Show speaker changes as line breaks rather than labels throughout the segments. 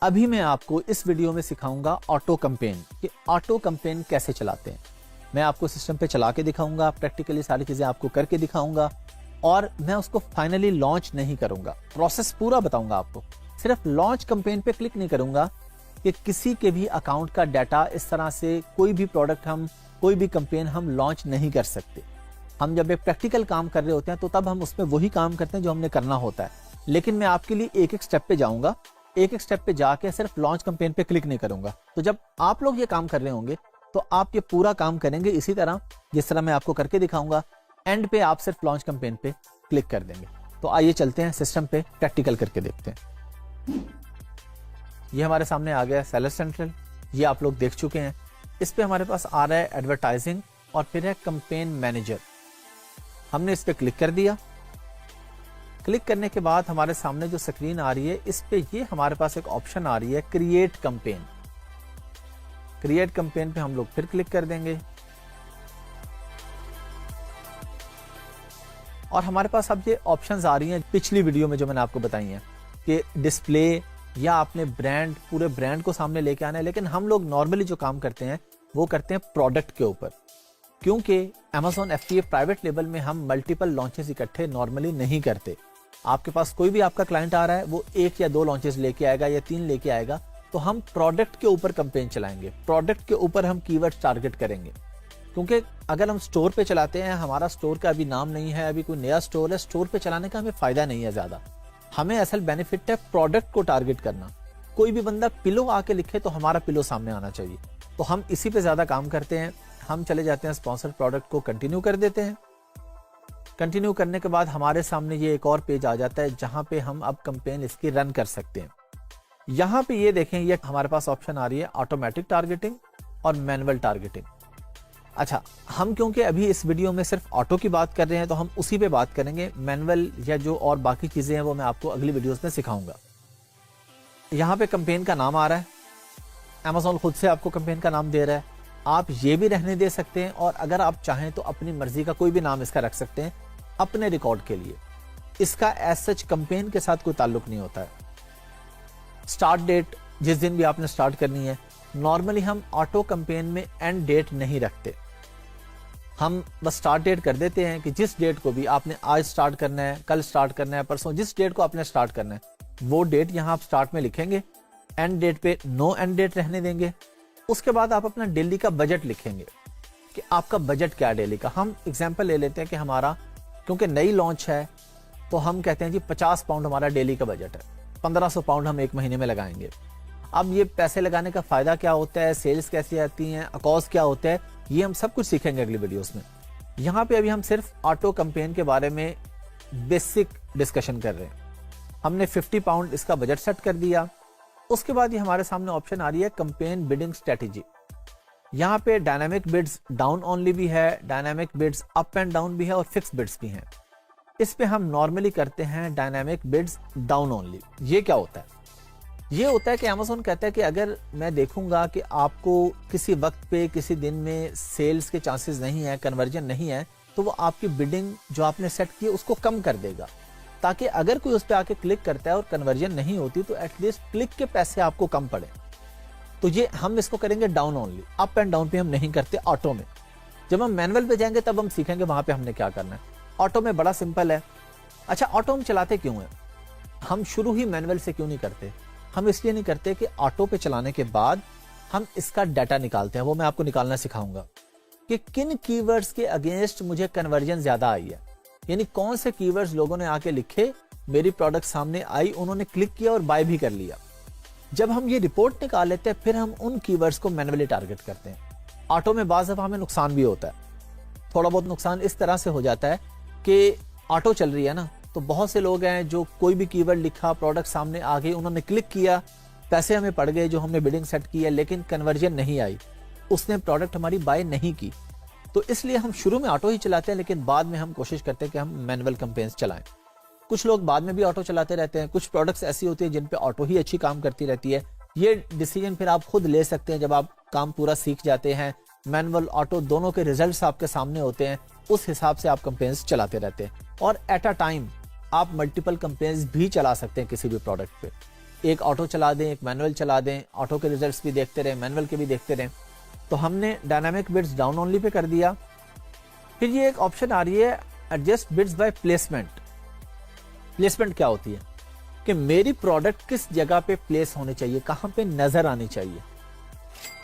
अभी मैं आपको इस वीडियो में सिखाऊंगा ऑटो कैंपेन कि ऑटो कैंपेन कैसे चलाते हैं। मैं आपको सिस्टम पे चला के दिखाऊंगा, प्रैक्टिकली सारी चीजें आपको करके दिखाऊंगा और मैं उसको फाइनली लॉन्च नहीं करूंगा। प्रोसेस पूरा बताऊंगा आपको। सिर्फ लॉन्च कैंपेन पे क्लिक नहीं करूंगा कि किसी के भी अकाउंट का डाटा इस तरह से कोई भी प्रोडक्ट हम कोई भी कैंपेन हम लॉन्च नहीं कर सकते। हम जब एक प्रैक्टिकल काम कर रहे होते हैं तो तब हम उसमें वही काम करते हैं जो हमने करना होता है, लेकिन मैं आपके लिए एक एक स्टेप पे जाऊंगा। एक एक स्टेप पे जाके सिर्फ लॉन्च कैंपेन पे क्लिक नहीं करूंगा। तो जब आप लोग ये काम कर रहे होंगे तो आप ये पूरा काम करेंगे इसी तरह जिस तरह मैं आपको करके दिखाऊंगा। एंड पे आप सिर्फ लॉन्च कैंपेन पे क्लिक कर देंगे। तो आइए चलते हैं सिस्टम पे, प्रैक्टिकल करके देखते हैं। ये हमारे सामने आ गया सेलर सेंट्रल, ये आप लोग देख चुके हैं। इस पे हमारे पास आ रहा है एडवर्टाइजिंग और फिर है कैंपेन मैनेजर। हमने इस पे क्लिक कर दिया। क्लिक करने के बाद हमारे सामने जो स्क्रीन आ रही है इस पे ये हमारे पास एक ऑप्शन आ रही है क्रिएट कैंपेन। क्रिएट कैंपेन पे हम लोग फिर क्लिक कर देंगे और हमारे पास अब ये ऑप्शंस आ रही हैं पिछली वीडियो में जो मैंने आपको बताई हैं कि डिस्प्ले या आपने ब्रांड, पूरे ब्रांड को सामने लेके आना है। लेकिन हम लोग नॉर्मली जो काम करते हैं वो करते हैं प्रोडक्ट के ऊपर, क्योंकि Amazon FBA प्राइवेट लेवल में हम मल्टीपल लॉन्चेस इकट्ठे नॉर्मली नहीं करते। आपके पास कोई भी आपका क्लाइंट आ रहा है, वो 1 या 2 लॉन्चेस लेके आएगा या 3 लेके आएगा, तो हम प्रोडक्ट के ऊपर कैंपेन चलाएंगे। प्रोडक्ट के ऊपर हम कीवर्ड्स टारगेट करेंगे, क्योंकि अगर हम स्टोर पे चलाते हैं, हमारा स्टोर का अभी नाम नहीं है, अभी कोई नया स्टोर है, स्टोर पे चलाने का हमें फायदा नहीं है ज्यादा। हमें असल बेनिफिट है प्रोडक्ट को टारगेट करना। कोई भी बंदा पिलो आके लिखे तो हमारा पिलो सामने आना चाहिए। तो हम इसी पे ज्यादा काम करते हैं। हम चले जाते हैं स्पॉन्सर्ड प्रोडक्ट को कंटिन्यू कर देते हैं। कंटिन्यू करने के बाद हमारे सामने ये एक और पेज आ जाता है जहां पे हम अब कैंपेन इसकी रन कर सकते हैं। यहां पे ये देखें, ये हमारे पास ऑप्शन आ रही है ऑटोमेटिक टारगेटिंग और मैनुअल टारगेटिंग। अच्छा, हम क्योंकि अभी इस वीडियो में सिर्फ ऑटो की बात कर रहे हैं तो हम उसी पे बात करेंगे। मैनुअल या जो और बाकी चीजें हैं वो मैं आपको अगली वीडियोस में सिखाऊंगा। यहाँ पे कैंपेन का नाम आ रहा है, Amazon खुद से आपको कैंपेन का नाम दे रहा है। आप ये भी रहने दे सकते हैं और अगर आप चाहें तो अपनी मर्जी का कोई भी नाम इसका रख सकते हैं अपने रिकॉर्ड के लिए। इसका एज सच कैंपेन के साथ कोई ताल्लुक नहीं होता है। स्टार्ट डेट जिस दिन भी आपने स्टार्ट करनी है, नॉर्मली हम ऑटो कैंपेन में एंड डेट नहीं रखते। हम बस स्टार्ट डेट कर देते हैं कि जिस डेट को भी आपने आज स्टार्ट करना है, कल स्टार्ट करना है, परसों, जिस डेट को आपने स्टार्ट करना है वो डेट यहाँ आप स्टार्ट में लिखेंगे। एंड डेट पे नो एंड डेट रहने देंगे। उसके बाद आप अपना डेली का बजट लिखेंगे कि आपका बजट क्या है डेली का। हम एग्जांपल ले लेते हैं कि हमारा, क्योंकि नई लॉन्च है तो हम कहते हैं जी 50 पाउंड हमारा डेली का बजट है, 1500 पाउंड हम एक महीने में लगाएंगे। अब ये पैसे लगाने का फायदा क्या होता है, सेल्स कैसी आती हैं, अकॉस्ट क्या होता है, ये हम सब कुछ सीखेंगे अगली वीडियोस में। यहाँ पे अभी हम सिर्फ ऑटो कैंपेन के बारे में बेसिक डिस्कशन कर रहे हैं। हमने 50 पाउंड इसका बजट सेट कर दिया। उसके बाद ये हमारे सामने ऑप्शन आ रही है कैंपेन बिडिंग स्ट्रेटेजी। यहाँ पे डायनामिक बिड्स डाउन ओनली भी है, dynamic bids up and down भी है और फिक्स बिड्स भी हैं। इस पे हम नॉर्मली करते हैं डायनामिक बिड्स डाउन ओनली। ये क्या होता है? ये होता है कि Amazon कहता है कि अगर मैं देखूंगा कि आपको किसी वक्त पे किसी दिन में सेल्स के चांसेस नहीं है, कन्वर्जन नहीं है, तो वो आपकी बिडिंग जो आपने सेट की है उसको कम कर देगा, ताकि अगर कोई उस पर आके क्लिक करता है और कन्वर्जन नहीं होती तो एटलीस्ट क्लिक के पैसे आपको कम पड़े। तो ये हम इसको करेंगे down only. Up and down पे हम नहीं करते ऑटो में। जब हम मैनुअल पे जाएंगे तब हम सीखेंगे वहां पे हमने क्या करना है। ऑटो में बड़ा सिंपल है। अच्छा, ऑटो हम चलाते क्यों है? हम शुरू ही मैनुअल से क्यों नहीं करते? हम इसलिए नहीं करते कि ऑटो पे चलाने के बाद हम इसका डाटा निकालते हैं। वो मैं आपको निकालना सिखाऊंगा कि किन कीवर्ड्स के अगेंस्ट मुझे कन्वर्जन ज्यादा आई है, यानी कौन से कीवर्ड्स लोगों ने आके लिखे, मेरी प्रोडक्ट सामने आई, उन्होंने क्लिक किया और बाय भी कर लिया। जब हम ये रिपोर्ट निकाल लेते हैं फिर हम उन कीवर्ड्स को मैनुअली टारगेट करते हैं। ऑटो में बाज़ दफा हमें नुकसान भी होता है। थोड़ा बहुत नुकसान इस तरह से हो जाता है कि ऑटो चल रही है ना, तो बहुत से लोग हैं जो कोई भी कीवर्ड लिखा, प्रोडक्ट सामने आ गई, उन्होंने क्लिक किया, पैसे हमें पड़ गए जो हमने बिडिंग सेट की है, लेकिन कन्वर्जन नहीं आई, उसने प्रोडक्ट हमारी बाय नहीं की। तो इसलिए हम शुरू में ऑटो ही चलाते हैं, लेकिन बाद में हम कोशिश करते हैं कि हम मैनुअल कैंपेन्स चलाएं। कुछ लोग बाद में भी ऑटो चलाते रहते हैं। कुछ प्रोडक्ट्स ऐसी होती है जिन पे ऑटो ही अच्छी काम करती रहती है। ये डिसीजन फिर आप खुद ले सकते हैं जब आप काम पूरा सीख जाते हैं। मैनुअल ऑटो दोनों के रिजल्ट्स आपके सामने होते हैं, उस हिसाब से आप कैंपेन्स चलाते रहते हैं। और एट अ टाइम आप मल्टीपल कैंपेन्स भी चला सकते हैं किसी भी प्रोडक्ट पे। एक ऑटो चला दें, एक मैनुअल चला दें, ऑटो के रिजल्ट्स भी देखते रहें, मैनुअल के भी देखते रहें। तो हमने dynamic beads down only pay कर दिया। फिर ये एक ऑप्शन आ रही है adjust bids by placement. Placement क्या होती है कि मेरी प्रोडक्ट किस जगह पे प्लेस होनी चाहिए, कहां पे नजर आनी चाहिए।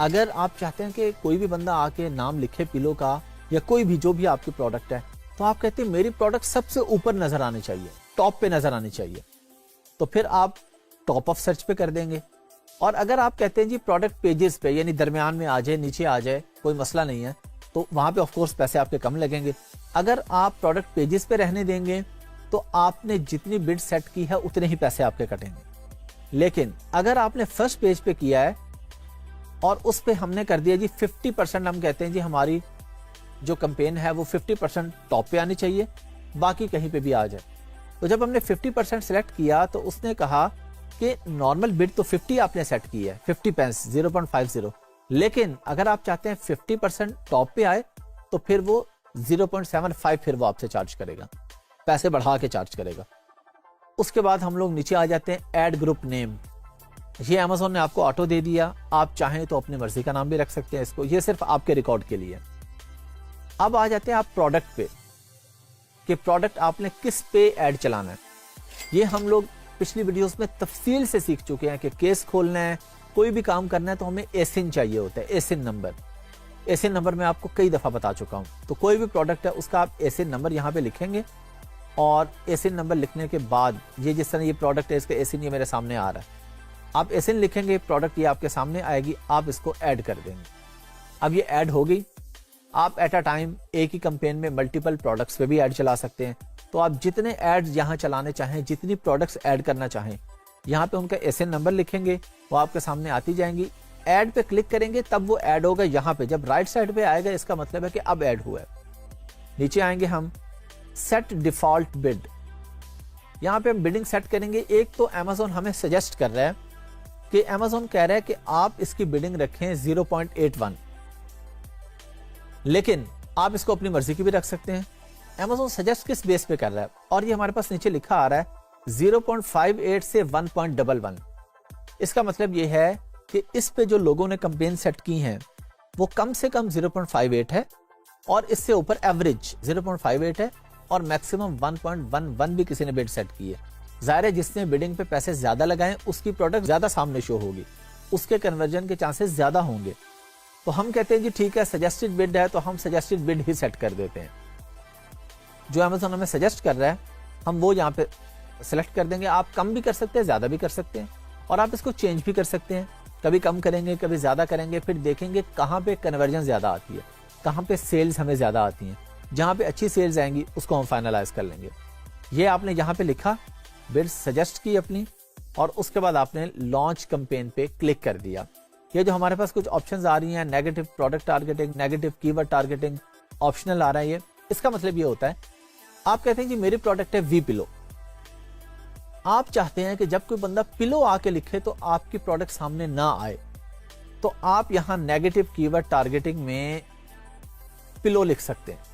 अगर आप चाहते हैं कि कोई भी बंदा आके नाम लिखे पिलो का या कोई भी जो भी आपकी प्रोडक्ट है, तो आप कहते हैं मेरी प्रोडक्ट सबसे ऊपर नजर आनी चाहिए, टॉप पे नजर आनी चाहिए, तो फिर आप टॉप ऑफ सर्च पे कर देंगे। और अगर आप कहते हैं जी प्रोडक्ट पेजेस पे यानी दरमियान में आ जाए, नीचे आ जाए, कोई मसला नहीं है, तो वहां पे ऑफ कोर्स पैसे आपके कम लगेंगे। अगर आप प्रोडक्ट पेजेस पे रहने देंगे तो आपने जितनी बिड सेट की है उतने ही पैसे आपके कटेंगे। लेकिन अगर आपने फर्स्ट पेज पे किया है और उस पे हमने कर दिया जी 50%, हम कहते हैं जी हमारी जो कैंपेन है वो 50% टॉप पे आनी चाहिए, बाकी कहीं पे भी आ जाए। तो जब हमने 50% सिलेक्ट किया तो उसने कहा कि नॉर्मल बिड तो 50 आपने सेट की है, 50 पेंस 0.50, लेकिन अगर आप चाहते हैं 50% टॉप पे आए तो फिर वो 0.75 फिर वो आपसे चार्ज करेगा, पैसे बढ़ा के चार्ज करेगा। उसके बाद हम लोग नीचे आ जाते हैं ऐड ग्रुप नेम। ये अमेज़न ने आपको ऑटो दे दिया, आप चाहें तो अपनी मर्जी का नाम भी रख सकते हैं इसको, ये सिर्फ आपके रिकॉर्ड के लिए। अब आ जाते हैं आप प्रोडक्ट पे कि प्रोडक्ट आपने किस पे ऐड चलाना है। ये हम लोग पिछली वीडियोस में तफसील से सीख चुके हैं कि केस खोलना है, कोई भी काम करना है तो हमें एसिन चाहिए होता है, एसिन नंबर। एसिन नंबर मैं आपको कई दफा बता चुका हूं। तो कोई भी प्रोडक्ट है उसका आप एसिन नंबर यहाँ पे लिखेंगे और एसिन नंबर लिखने के बाद ये जिस तरह ये प्रोडक्ट है इसका एसिन ये मेरे सामने आ रहा है, आप एसिन लिखेंगे, प्रोडक्ट ये आपके सामने आएगी, आप इसको ऐड कर देंगे। अब ये ऐड हो गई। आप एट अ टाइम एक ही कैंपेन में मल्टीपल प्रोडक्ट्स पे भी ऐड चला सकते हैं। तो आप जितने एड्स यहाँ चलाने चाहें, जितनी प्रोडक्ट्स ऐड करना चाहें, यहाँ पे उनका एसिन नंबर लिखेंगे, वो आपके सामने आती जाएंगी। ऐड पे क्लिक करेंगे तब वो ऐड होगा यहाँ पे, जब राइट साइड पे आएगा इसका मतलब है कि अब ऐड हुआ है। नीचे आएंगे हम सेट डिफॉल्ट बिड, यहाँ पे हम बिडिंग सेट करेंगे। एक तो अमेज़न हमें सजेस्ट कर रहा है कि अमेज़न कह रहा है कि आप इसकी बिडिंग रखें 0.81, लेकिन आप इसको अपनी मर्जी की भी रख सकते हैं। अमेज़न सजेस्ट किस बेस पे कर रहा है, और ये हमारे पास नीचे लिखा आ रहा है 0.58 से 1.11। इसका मतलब ये है कि इस पे जो लोगों ने कैंपेन सेट की हैं वो कम से कम 0.58 है और इससे ऊपर एवरेज 0.58 है और मैक्सिमम 1.11 भी किसी ने बिड सेट की है। जाहिर है जिसने बिडिंग पे पैसे ज्यादा लगाए उसकी प्रोडक्ट ज्यादा सामने शो होगी, उसके कन्वर्जन के चांसेस ज्यादा होंगे। तो हम कहते हैं जी ठीक है, सजेस्टेड बिड है तो हम सजेस्टेड बिड ही सेट कर देते हैं। जो अमेज़न हमें सजेस्ट कर रहा है हम वो यहाँ पे सिलेक्ट कर देंगे। आप कम भी कर सकते हैं, ज्यादा भी कर सकते हैं, और आप इसको चेंज भी कर सकते हैं। कभी कम करेंगे, कभी ज्यादा करेंगे, फिर देखेंगे कहाँ पे कन्वर्जन ज्यादा आती है, कहाँ पे सेल्स हमें ज्यादा आती हैं। जहाँ पे अच्छी सेल्स आएंगी उसको हम फाइनलाइज कर लेंगे। ये आपने यहाँ पे लिखा, बिड सजेस्ट की अपनी, और उसके बाद आपने लॉन्च कैंपेन पे क्लिक कर दिया। ये जो हमारे पास कुछ ऑप्शंस आ रही हैं, negative product targeting, negative keyword targeting, optional आ रहा है ये। इसका मतलब ये होता है आप कहते हैं जी मेरी प्रोडक्ट है वी पिलो, आप चाहते हैं कि जब कोई बंदा पिलो आके लिखे तो आपकी प्रोडक्ट सामने ना आए, तो आप यहां नेगेटिव कीवर्ड टारगेटिंग में पिलो लिख सकते हैं।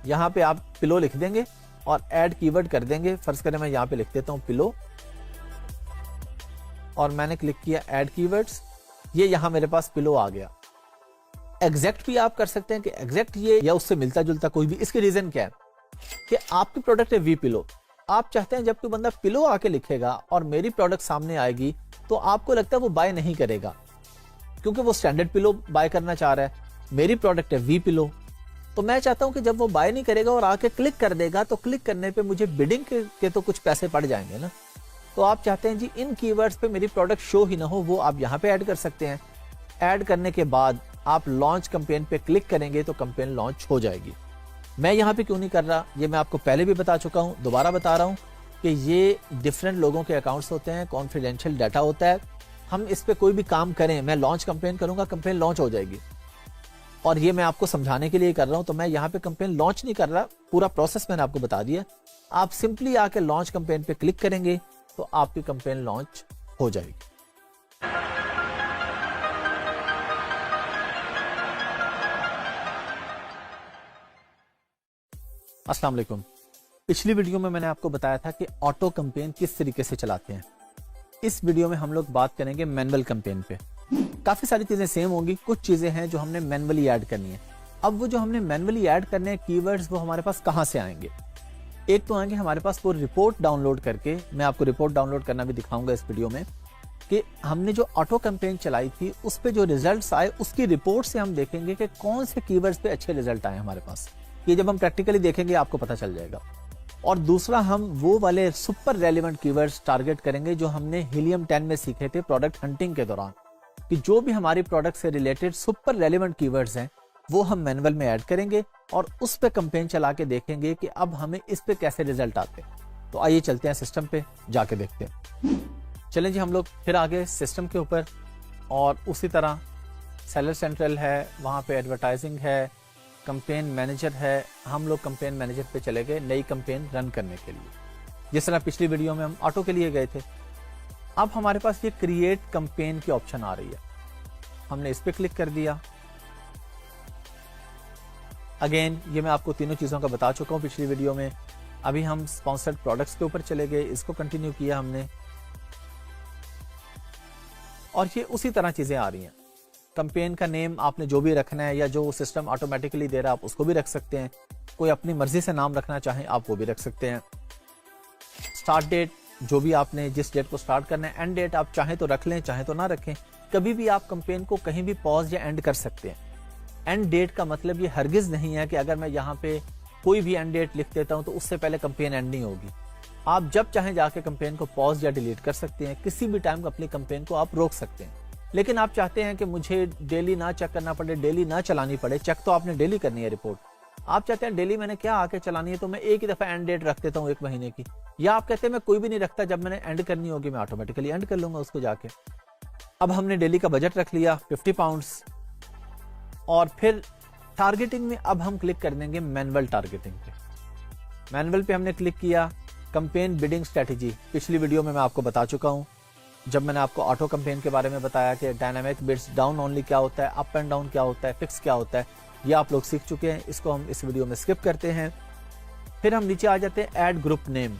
यहां पे आप पिलो लिख देंगे और ऐड कीवर्ड कर देंगे। फर्ज करें मैं यहां पे लिख देता हूं पिलो और मैंने क्लिक किया ऐड कीवर्ड्स, ये यहां मेरे पास पिलो आ गया। एग्जैक्ट भी आप कर सकते हैं कि एग्जैक्ट ये या उससे मिलता जुलता कोई भी। इसके रीजन क्या है कि आपकी प्रोडक्ट है वी पिलो, आप चाहते हैं जब कोई बंदा पिलो आके लिखेगा और मेरी प्रोडक्ट सामने आएगी तो आपको लगता है वो बाय नहीं करेगा, क्योंकि वो स्टैंडर्ड पिलो बाय करना चाह रहा है। मेरी प्रोडक्ट है वी पिलो, तो मैं चाहता हूं कि जब वो बाय नहीं करेगा और आके क्लिक कर देगा तो क्लिक करने पे मुझे बिडिंग के तो कुछ पैसे पड़ जाएंगे ना। तो आप चाहते हैं जी इन कीवर्ड्स पे मेरी प्रोडक्ट शो ही ना हो, वो आप यहाँ पे ऐड कर सकते हैं। ऐड करने के बाद आप लॉन्च कैंपेन पे क्लिक करेंगे तो कैंपेन लॉन्च हो जाएगी। मैं यहाँ पे क्यों नहीं कर रहा, ये मैं आपको पहले भी बता चुका हूँ, दोबारा बता रहा हूँ कि ये डिफरेंट लोगों के अकाउंट्स होते हैं, कॉन्फिडेंशियल डाटा होता है। हम इस पे कोई भी काम करें, मैं लॉन्च कैंपेन करूंगा, कैंपेन लॉन्च हो जाएगी, और ये मैं आपको समझाने के लिए कर रहा हूं। तो मैं यहाँ पे कैंपेन लॉन्च नहीं कर रहा, पूरा प्रोसेस मैंने आपको बता दिया। आप सिंपली आके लॉन्च कैंपेन पे क्लिक करेंगे तो आपकी कैंपेन लॉन्च हो जाएगी। अस्सलाम वालेकुम। पिछली वीडियो में मैंने आपको बताया था कि ऑटो कैंपेन किस तरीके से चलाते हैं। इस वीडियो में हम लोग बात करेंगे मैनुअल कैंपेन पे। काफी सारी चीजें सेम होंगी, कुछ चीजें हैं जो हमने मैनुअली ऐड करनी है। अब वो जो हमने मैनुअली ऐड करने हैं कीवर्ड्स, वो हमारे पास कहाँ से आएंगे? एक तो आएंगे हमारे पास वो रिपोर्ट डाउनलोड करके, मैं आपको रिपोर्ट डाउनलोड करना भी दिखाऊंगा इस वीडियो में, कि हमने जो ऑटो कैंपेन चलाई थी उस पे जो रिजल्ट्स आए उसकी रिपोर्ट से हम देखेंगे कि कौन से कीवर्ड्स पे अच्छे रिजल्ट आए हमारे पास। ये जब हम प्रैक्टिकली देखेंगे आपको पता चल जाएगा। और दूसरा, हम वो वाले सुपर रेलिवेंट कीवर्ड्स टारगेट करेंगे जो हमने हीलियम 10 में सीखे थे प्रोडक्ट हंटिंग के दौरान, कि जो भी हमारी प्रोडक्ट से रिलेटेड सुपर रेलिवेंट कीवर्ड्स हैं वो हम मैनुअल में ऐड करेंगे और उस पे कैंपेन चला के देखेंगे कि अब हमें इस पे कैसे रिजल्ट आते हैं। तो आइए चलते हैं सिस्टम पे जाके देखते हैं। चलें जी, हम लोग फिर आगे सिस्टम के ऊपर, और उसी तरह सेलर सेंट्रल है, वहाँ पे एडवर्टाइजिंग है, कैंपेन मैनेजर है। हम लोग कैंपेन मैनेजर पे चले गए नई कैंपेन रन करने के लिए, जिस तरह पिछली वीडियो में हम ऑटो के लिए गए थे। अब हमारे पास ये क्रिएट कैंपेन की ऑप्शन आ रही है, हमने इस पे क्लिक कर दिया। अगेन ये मैं आपको तीनों चीजों का बता चुका हूँ पिछली वीडियो में। अभी हम स्पॉन्सर्ड प्रोडक्ट्स के ऊपर चले गए, इसको कंटिन्यू किया हमने, और ये उसी तरह चीजें आ रही हैं। कैंपेन का नेम आपने जो भी रखना है या जो सिस्टम ऑटोमेटिकली दे रहा है आप उसको भी रख सकते हैं। कोई अपनी मर्जी से नाम रखना चाहें आप वो भी रख सकते हैं। स्टार्ट डेट, जो भी आपने जिस डेट को स्टार्ट करना है। एंड डेट आप चाहें तो रख लें, चाहें तो ना रखें। कभी भी आप कैंपेन को कहीं भी पॉज या एंड कर सकते हैं। एंड डेट का मतलब ये हरगिज नहीं है कि अगर मैं यहाँ पे कोई भी एंड डेट लिख देता हूँ तो उससे पहले कैंपेन एंड नहीं होगी। आप जब चाहें जाके कैंपेन को पॉज या डिलीट कर सकते हैं। किसी भी टाइम अपनी कैंपेन को आप रोक सकते हैं। लेकिन आप चाहते हैं कि मुझे डेली ना चेक करना पड़े, डेली ना चलानी पड़े। चेक तो आपने डेली करनी है रिपोर्ट। आप चाहते हैं डेली मैंने क्या आके चलानी है, तो मैं एक ही दफा एंड डेट रख देता हूँ 1 महीने की। या आप कहते हैं मैं कोई भी नहीं रखता, जब मैंने एंड करनी होगी मैं ऑटोमेटिकली एंड कर लूंगा उसको जाके। अब हमने डेली का बजट रख लिया 50 पाउंड्स, और फिर टारगेटिंग में अब हम क्लिक कर देंगे मैनुअल टारगेटिंग पे। मैनुअल पे हमने क्लिक किया। कैंपेन बिडिंग स्ट्रेटेजी पिछली वीडियो में मैं आपको बता चुका हूं, जब मैंने आपको ऑटो कैंपेन के बारे में बताया कि डायनामिक बिड्स डाउन ओनली क्या होता है, अप एंड डाउन क्या होता है, फिक्स क्या होता है, ये आप लोग सीख चुके हैं। इसको हम इस वीडियो में स्किप करते हैं। फिर हम नीचे आ जाते हैं ऐड ग्रुप नेम।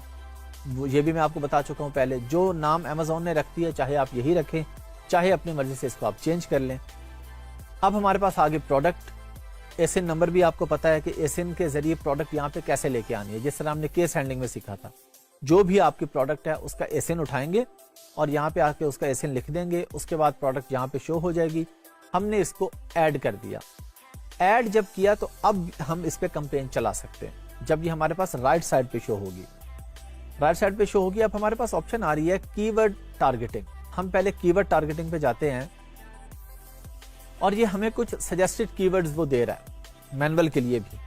ये भी मैं आपको बता चुका हूं पहले, जो नाम अमेजोन ने रखती है चाहे आप यही रखें, चाहे अपनी मर्जी से इसको आप चेंज कर लें। अब हमारे पास आगे प्रोडक्ट एसिन नंबर भी आपको पता है कि एसिन के जरिए प्रोडक्ट यहाँ पे कैसे लेके आनी है, जिस तरह हमने केस हैंडलिंग में सीखा था। जो भी आपकी प्रोडक्ट है उसका एसिन उठाएंगे और यहाँ पे आके उसका एसिन लिख देंगे। उसके बाद प्रोडक्ट यहाँ पे शो हो जाएगी। हमने इसको ऐड कर दिया। ऐड जब किया तो अब हम इस पे कैंपेन चला सकते हैं। जब ये हमारे पास राइट साइड पे शो होगी, राइट साइड पे शो होगी, अब हमारे पास ऑप्शन आ रही है कीवर्ड टारगेटिंग। हम पहले कीवर्ड टारगेटिंग पे जाते हैं और ये हमें कुछ सजेस्टेड कीवर्ड्स वो दे रहा है मैनुअल के लिए भी,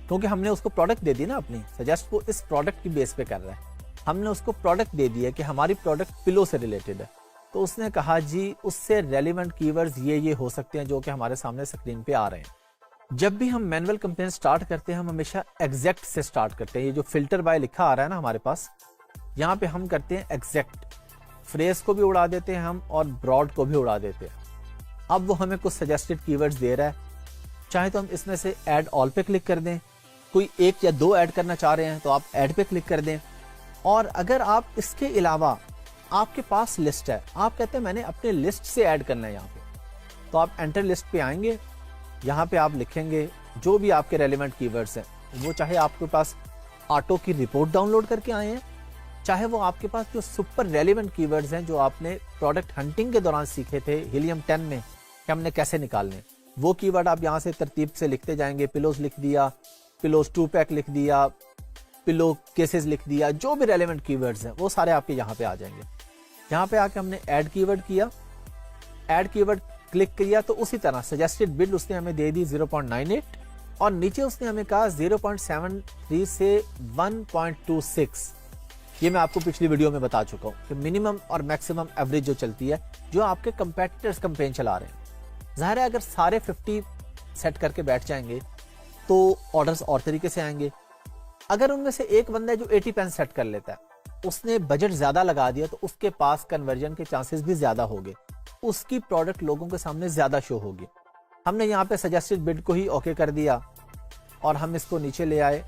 क्योंकि हमने उसको प्रोडक्ट दे दी ना अपनी। सजेस्ट वो इस प्रोडक्ट की बेस पे कर रहा है। हमने उसको प्रोडक्ट दे दिया कि हमारी प्रोडक्ट पिलो से रिलेटेड है, तो उसने कहा जी उससे रेलिवेंट कीवर्ड्स ये हो सकते हैं जो कि हमारे सामने स्क्रीन पे आ रहे हैं। जब भी हम मैनुअल कैंपेन स्टार्ट करते हैं हम हमेशा एग्जैक्ट से स्टार्ट करते हैं। ये जो फिल्टर बाय लिखा आ रहा है ना हमारे पास, यहाँ पे हम करते हैं एग्जैक्ट। फ्रेज को भी उड़ा देते हैं हम और ब्रॉड को भी उड़ा देते हैं। अब वो हमें कुछ सजेस्टेड कीवर्ड्स दे रहा है। चाहे तो हम इसमें से ऐड ऑल पे क्लिक कर दें। कोई 1 या 2 ऐड करना चाह रहे हैं तो आप ऐड पे क्लिक कर दें। और अगर आप इसके अलावा आपके पास लिस्ट है, आप कहते हैं मैंने अपने लिस्ट से ऐड करना है यहाँ पे, तो आप एंटर लिस्ट पे आएंगे। यहाँ पे आप लिखेंगे जो भी आपके रेलिवेंट कीवर्ड्स हैं, वो चाहे आपके पास ऑटो की रिपोर्ट डाउनलोड करके आए हैं, चाहे वो आपके पास जो सुपर रेलिवेंट कीवर्ड्स हैं जो आपने प्रोडक्ट हंटिंग के दौरान सीखे थे हीलियम 10 में कि हमने कैसे निकालने, वो कीवर्ड आप यहाँ से तरतीब से लिखते जाएंगे। पिलोज लिख दिया, पिलोज 2 पैक लिख दिया, पिलो केसेस लिख दिया, जो भी रेलेवेंट कीवर्ड्स हैं वो सारे आपके यहाँ पे आ जाएंगे। यहाँ पे आके हमने ऐड कीवर्ड किया, ऐड कीवर्ड क्लिक किया तो उसी तरह सजेस्टेड बिड उसने हमें दे दी 0.98 और नीचे उसने हमें कहा 0.73 से 1.26। ये मैं आपको पिछली वीडियो में बता चुका हूँ कि मिनिमम और मैक्सिमम एवरेज जो चलती है, जो आपके कंपेटिटर्स कैंपेन चला रहे हैं। जाहिर है अगर सारे 50 सेट करके बैठ जाएंगे तो ऑर्डर्स और तरीके से आएंगे। अगर उनमें से एक बंदा है जो 80 पेन सेट कर लेता है, उसने बजट ज्यादा लगा दिया, तो उसके पास कन्वर्जन के चांसेस भी ज्यादा होंगे, उसकी प्रोडक्ट लोगों के सामने ज्यादा शो होगी। हमने यहाँ पे सजेस्टेड बिड को ही ओके कर दिया और हम इसको नीचे ले आए।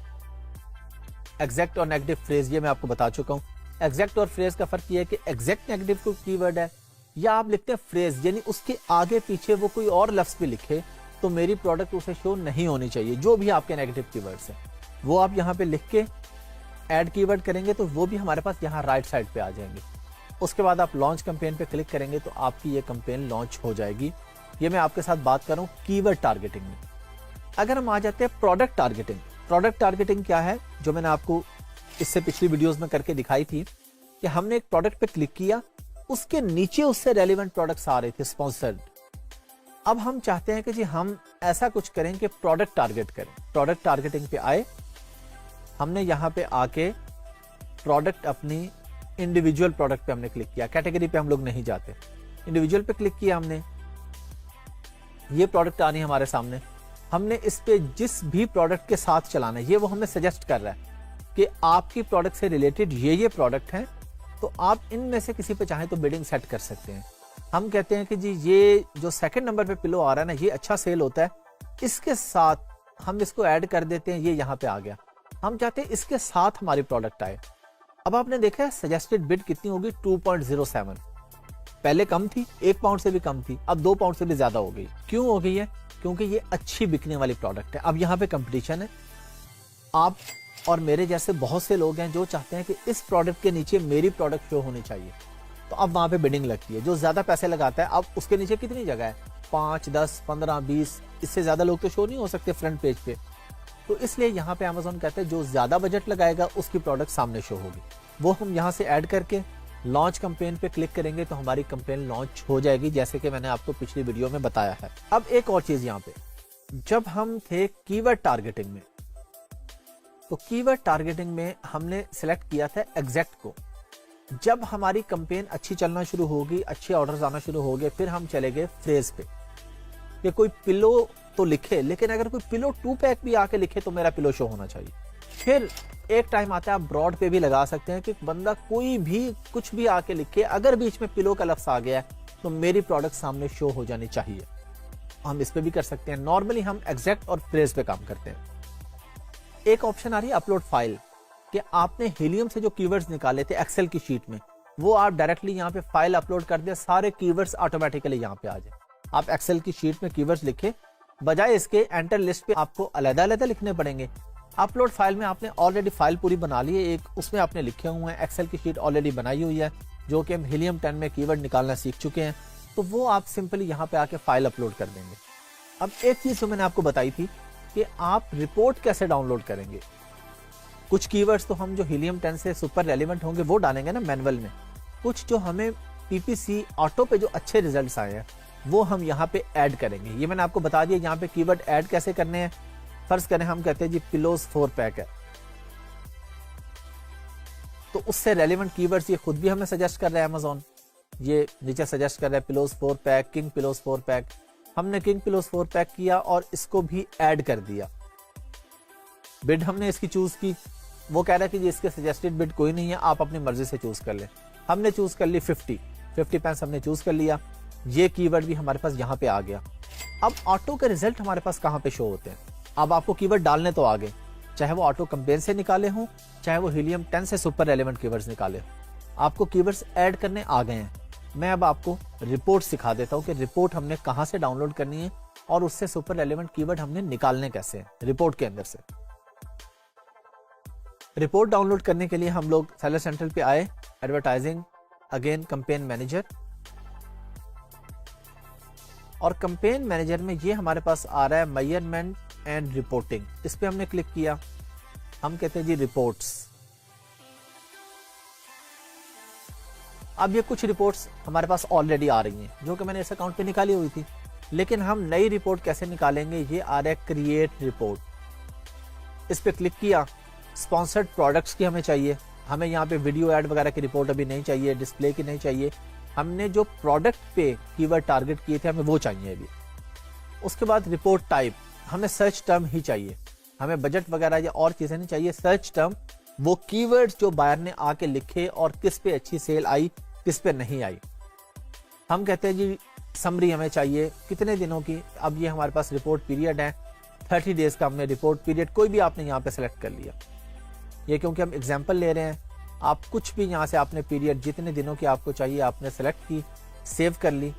एग्जैक्ट और नेगेटिव फ्रेज ये मैं आपको बता चुका हूँ। एग्जैक्ट और फ्रेज का फर्क ये है कि एग्जैक्ट नेगेटिव कोई कीवर्ड है, या आप लिखते हैं फ्रेज, यानी उसके आगे पीछे वो कोई और लफ्ज भी लिखे तो मेरी प्रोडक्ट उसे शो नहीं होनी चाहिए। जो भी आपके नेगेटिव कीवर्ड्स हैं वो आप यहाँ पे लिख के ऐड कीवर्ड करेंगे तो वो भी हमारे पास यहाँ राइट साइड पे आ जाएंगे। उसके बाद आप लॉन्च कैंपेन पे क्लिक करेंगे तो आपकी ये कैंपेन लॉन्च हो जाएगी। ये मैं आपके साथ बात कर रहा हूँ कीवर्ड टारगेटिंग में। अगर हम आ जाते हैं प्रोडक्ट टारगेटिंग, प्रोडक्ट टारगेटिंग क्या है, जो मैंने आपको इससे पिछली वीडियोस में करके दिखाई थी कि हमने एक प्रोडक्ट पे क्लिक किया, उसके नीचे उससे रेलिवेंट प्रोडक्ट्स आ रहे थे स्पॉन्सर्ड। अब हम चाहते हैं कि जी हम ऐसा कुछ करें कि प्रोडक्ट टारगेट करें। प्रोडक्ट टारगेटिंग पे आए, हमने यहाँ पे आके प्रोडक्ट अपनी इंडिविजुअल प्रोडक्ट पे हमने क्लिक किया, कैटेगरी पे हम लोग नहीं जाते, इंडिविजुअल पे क्लिक किया हमने। ये प्रोडक्ट आ रही है हमारे सामने, हमने इस पे जिस भी प्रोडक्ट के साथ चलाना है, ये वो हमें सजेस्ट कर रहा है कि आपकी प्रोडक्ट से रिलेटेड ये प्रोडक्ट हैं, तो आप इनमें से किसी पे चाहें तो बिडिंग सेट कर सकते हैं। हम कहते हैं कि जी ये जो सेकंड नंबर पे पिलो आ रहा है ना, ये अच्छा सेल होता है, इसके साथ हम इसको ऐड कर देते हैं। ये यहाँ पे आ गया, हम चाहते हैं इसके साथ हमारी प्रोडक्ट आए। अब आपने देखा है सजेस्टेड बिड कितनी होगी, 2.07। पहले कम थी, 1 पाउंड से भी कम थी, अब 2 पाउंड से भी ज्यादा हो गई। क्यों हो गई है? क्योंकि ये अच्छी बिकने वाली प्रोडक्ट है। अब यहाँ पे कंपटीशन है, आप और मेरे जैसे बहुत से लोग हैं जो चाहते हैं कि इस प्रोडक्ट के नीचे मेरी प्रोडक्ट शो होनी चाहिए, तो अब वहां पे बिडिंग लगती है। जो ज्यादा पैसे लगाता है, अब उसके नीचे कितनी जगह है, 5, 10, 15, 20, इससे ज्यादा लोग तो शो नहीं हो सकते फ्रंट पेज पे। तो इसलिए यहाँ पे अमेज़न कहते हैं जो ज्यादा बजट लगाएगा उसकी प्रोडक्ट सामने शो होगी। वो हम यहाँ से ऐड करके लॉन्च कैंपेन पे क्लिक करेंगे तो हमारी कैंपेन लॉन्च हो जाएगी, जैसे कि मैंने आपको पिछली वीडियो में बताया है। अब एक और चीज यहाँ पे, जब हम थे कीवर्ड टारगेटिंग में, तो कीवर्ड टारगेटिंग में हमने सिलेक्ट किया था एग्जैक्ट को। जब हमारी कैंपेन अच्छी चलना शुरू होगी, अच्छे ऑर्डर्स आना शुरू हो गए, फिर हम चले गए फ्रेज पे कि कोई पिलो तो लिखे, लेकिन अगर कोई पिलो 2 पैक भी आके लिखे तो मेरा पिलो शो होना चाहिए। फिर एक टाइम आता है आप ब्रॉड पे भी लगा सकते हैं कि बंदा कोई भी कुछ भी आके लिखे, अगर बीच में पिलो का लफ्ज आ गया तो मेरी प्रोडक्ट सामने शो हो जानी चाहिए। हम इस पे भी कर सकते हैं। नॉर्मली हम एग्जैक्ट और फ्रेज पे काम करते हैं। एक ऑप्शन आ रही है अपलोड फाइल, कि आपने हीलियम से जो कीवर्ड्स निकाले थे एक्सेल की शीट में, वो आप डायरेक्टली यहाँ पे फाइल अपलोड कर दें, सारे कीवर्ड्स ऑटोमेटिकली यहाँ पे आ जाए। आप एक्सेल की शीट में कीवर्ड्स लिखे, बजाय इसके एंटर लिस्ट पे आपको अलग-अलग लिखने पड़ेंगे। अपलोड फाइल में आपने ऑलरेडी फाइल पूरी बना ली है, एक उसमें आपने लिखे हुए हैं, एक्सेल की शीट ऑलरेडी बनाई हुई है, जो कि हम हीलियम 10 में कीवर्ड निकालना सीख चुके हैं, तो वो आप सिंपली यहाँ पे आके फाइल अपलोड कर देंगे। अब एक चीज तो मैंने आपको बताई थी कि आप रिपोर्ट कैसे डाउनलोड करेंगे। कुछ कीवर्ड्स तो हम जो हीलियम 10 से सुपर रेलिवेंट होंगे वो डालेंगे ना मैनुअल में, कुछ जो हमें पीपीसी ऑटो पे जो अच्छे रिजल्ट्स आए हैं वो हम यहाँ पे ऐड करेंगे। ये मैंने आपको बता दिया यहाँ पे कीवर्ड ऐड कैसे करने हैं। फर्ज करें हम कहते हैं जी पिलोज 4 पैक है, तो उससे रेलिवेंट कीवर्ड्स ये खुद भी हमें सजेस्ट कर रहा है अमेज़न, ये नीचे सजेस्ट कर रहा है pillows 4 pack, king pillows 4 pack. हमने किंग पिलोज 4 पैक किया और इसको भी ऐड कर दिया। बिड हमने इसकी चूज की, वो कह रहा है कि जी इसके सजेस्टेड बिड कोई नहीं है, आप अपनी मर्जी से चूज कर लें। हमने चूज कर ली 50 पेंस हमने चूज कर लिया। ये कीवर्ड भी हमारे पास यहाँ पे आ गया। अब ऑटो के रिजल्ट हमारे पास कहाँ पे शो होते हैं। अब आपको कीवर्ड डालने तो आ गए, चाहे वो ऑटो कैंपेन से निकाले हों, चाहे वो हीलियम 10 से सुपर रेलेवेंट कीवर्ड्स निकाले हों, आपको कीवर्ड्स ऐड करने आ गए हैं। मैं अब आपको रिपोर्ट सिखा देता हूँ कि रिपोर्ट हमने कहाँ से डाउनलोड करनी है और उससे सुपर रेलेवेंट कीवर्ड हमने निकालने कैसे हैं रिपोर्ट के अंदर से। रिपोर्ट डाउनलोड करने के लिए हम लोग सेलर सेंट्रल पे आए, एडवर्टाइजिंग, अगेन कैंपेन मैनेजर, और कैंपेन मैनेजर में ये हमारे पास आ रहा है मेजरमेंट एंड रिपोर्टिंग। इस पे हमने क्लिक किया, हम कहते हैं जी रिपोर्ट्स। अब ये कुछ रिपोर्ट्स हमारे पास ऑलरेडी आ रही हैं जो कि मैंने इस अकाउंट पे निकाली हुई थी, लेकिन हम नई रिपोर्ट कैसे निकालेंगे। ये आ रहा है क्रिएट रिपोर्ट। इस पे क्लिक किया, स्पॉन्सर्ड प्रोडक्ट्स की हमें चाहिए, हमें यहाँ पे वीडियो ऐड वगैरह की रिपोर्ट अभी नहीं चाहिए, डिस्प्ले की नहीं चाहिए, हमने जो प्रोडक्ट पे कीवर्ड टारगेट किए थे हमें वो चाहिए अभी। उसके बाद रिपोर्ट टाइप, हमें सर्च टर्म ही चाहिए, हमें बजट वगैरह या और चीजें नहीं चाहिए। सर्च टर्म वो कीवर्ड्स जो बायर ने आके लिखे और किस पे अच्छी सेल आई, किस पे नहीं आई। हम कहते हैं जी समरी हमें चाहिए कितने दिनों की। अब ये हमारे पास रिपोर्ट पीरियड है 30 डेज का, हमने रिपोर्ट पीरियड कोई भी आपने यहाँ पे सेलेक्ट कर लिया। ये क्योंकि हम एग्जाम्पल ले रहे हैं आप कुछ भी यहाँ से आपने पीरियड जितने दिनों की आपको चाहिए आपने सेलेक्ट की, सेव कर ली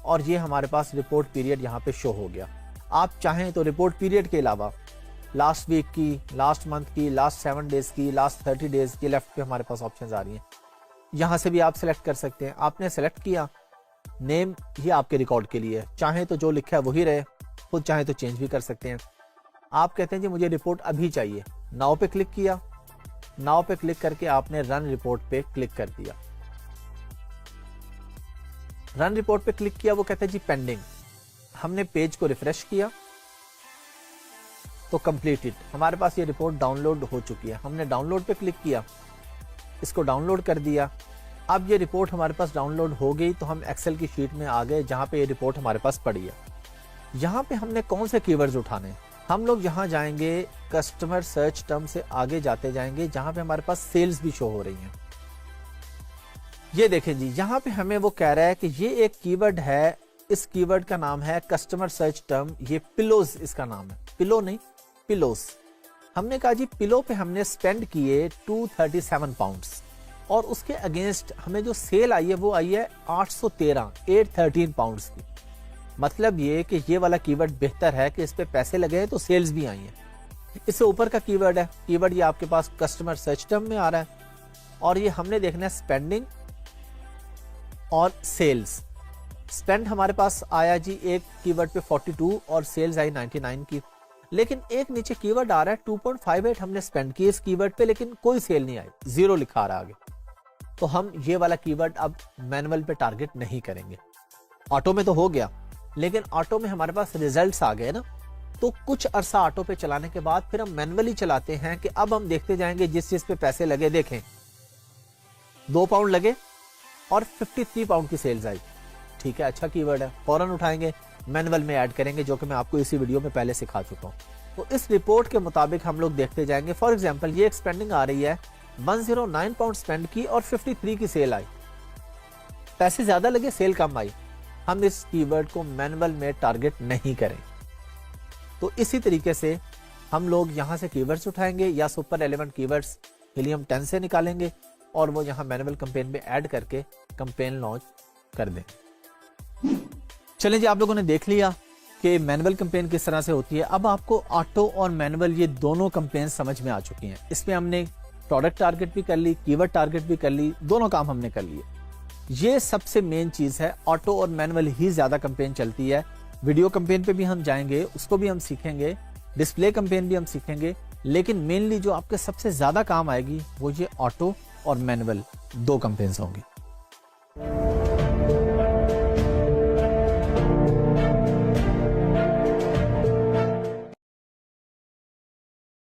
और ये हमारे पास रिपोर्ट पीरियड यहाँ पे शो हो गया। आप चाहें तो रिपोर्ट पीरियड के अलावा लास्ट वीक की, लास्ट मंथ की, लास्ट 7 डेज की, लास्ट 30 डेज की लेफ्ट पे हमारे पास ऑप्शंस आ रही हैं। यहाँ से भी आप सेलेक्ट कर सकते हैं। आपने सेलेक्ट किया, नेम ही आपके रिकॉर्ड के लिए है, चाहे तो जो लिखा है वही रहे, खुद चाहे तो चेंज भी कर सकते हैं। आप कहते हैं जी मुझे रिपोर्ट अभी चाहिए, नाउ पे क्लिक किया, नाउ पे क्लिक करके आपने रन रिपोर्ट पे क्लिक कर दिया। रन रिपोर्ट पे क्लिक किया, वो कहते हैं जी पेंडिंग। हमने पेज को रिफ्रेश किया तो कंप्लीटेड, हमारे पास ये रिपोर्ट डाउनलोड हो चुकी है। हमने डाउनलोड पे क्लिक किया, इसको डाउनलोड कर दिया। अब ये रिपोर्ट हमारे पास डाउनलोड हो गई तो हम एक्सेल की शीट में आ गए जहां पे ये रिपोर्ट हमारे पास पड़ी है। यहाँ पे हमने कौन से कीवर्ड्स उठाने हैं, हम लोग यहाँ जाएंगे कस्टमर सर्च टर्म से आगे जाते जाएंगे जहां पे हमारे पास सेल्स भी शो हो रही हैं। ये देखें जी, यहाँ पे हमें वो कह रहा है कि ये एक कीवर्ड है, इस कीवर्ड का नाम है कस्टमर सर्च टर्म, ये पिलोज इसका नाम है, पिलो नहीं पिलोज। हमने कहा जी पिलो पे हमने स्पेंड किए 237 पाउंड्स और उसके अगेंस्ट हमें जो सेल आई है वो आई है 813 पाउंड्स की। मतलब ये कि ये वाला कीवर्ड बेहतर है कि इस पे पैसे लगे हैं तो सेल्स भी आई हैं। इससे ऊपर का कीवर्ड है, कीवर्ड ये आपके पास कस्टमर सर्च टर्म में आ रहा है और ये हमने देखना है स्पेंडिंग और सेल्स। स्पेंड हमारे पास आया जी एक कीवर्ड पे 42 और सेल्स आई 99 की, लेकिन एक नीचे कीवर्ड आ रहा है 2.58 हमने स्पेंड की इस कीवर्ड पे, लेकिन कोई सेल नहीं आई, 0 लिखा आ रहा आगे। तो हम ये वाला कीवर्ड अब मैनुअल पे टारगेट नहीं करेंगे। ऑटो में तो हो गया, लेकिन ऑटो में हमारे पास रिजल्ट्स आ गए ना, तो कुछ अरसा ऑटो पे चलाने के बाद फिर हम मैनुअली चलाते हैं कि अब हम देखते जाएंगे जिस चीज पे पैसे लगे। देखें 2 पाउंड लगे और 53 पाउंड की सेल्स आई, ठीक है, अच्छा कीवर्ड है, फौरन उठाएंगे, मैनुअल में ऐड करेंगे, जो कि मैं आपको इसी वीडियो में पहले सिखा चुका हूं। तो इस रिपोर्ट के मुताबिक हम लोग देखते जाएंगे। फॉर एग्जांपल ये एक स्पेंडिंग आ रही है, 109 पाउंड स्पेंड की और 53 की सेल आई, पैसे ज्यादा लगे, सेल कम आई। हम इस कीवर्ड को मैनुअल में टारगेट नहीं करें। तो इसी तरीके से हम लोग यहां से कीवर्ड्स उठाएंगे या सुपर रेलेवेंट कीवर्ड्स हीलियम 10 से निकालेंगे और वो यहां मैनुअल कैंपेन में ऐड करके कैंपेन लॉन्च कर दें। चलें जी, आप लोगों ने देख लिया कि मैनुअल कैंपेन किस तरह से होती है। अब आपको ऑटो और मैनुअल ये दोनों कैंपेन समझ में आ चुकी हैं। इसमें हमने प्रोडक्ट टारगेट भी कर ली, कीवर्ड टारगेट भी कर ली, दोनों काम हमने कर लिए। ये सबसे मेन चीज है, ऑटो और मैनुअल ही ज्यादा कैंपेन चलती है। वीडियो कैंपेन पे भी हम जाएंगे, उसको भी हम सीखेंगे, डिस्प्ले कैंपेन भी हम सीखेंगे, लेकिन मेनली जो आपके सबसे ज्यादा काम आएगी वो ये ऑटो और मैनुअल 2 कैंपेन्स होंगे।